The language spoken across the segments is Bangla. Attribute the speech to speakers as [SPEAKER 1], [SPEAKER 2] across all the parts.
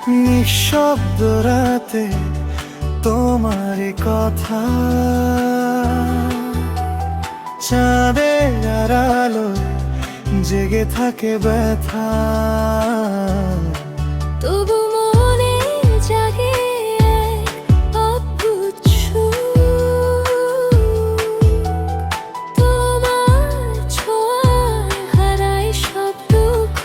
[SPEAKER 1] নিঃশব্দ রাতে তোমার কথা, চাঁদের আড়ালোয় জেগে থাকে ব্যথা।
[SPEAKER 2] তবু মনে জাগে এক অদ্ভুত সুখ, তোমার ছোঁয়ায় হারায় সব দুঃখ।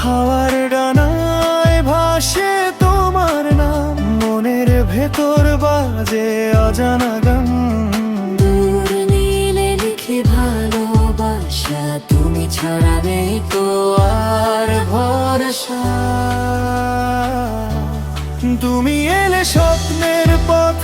[SPEAKER 1] হাওয়ার ডানায় ভাসে তোমার নাম, মনের ভেতর বাজে অজানা গান।
[SPEAKER 2] দূর নীলে লিখে ভালোবাসা, তুমি ছাড়া নেই তো আর ভরসা।
[SPEAKER 1] তুমি এলে স্বপ্নের পথ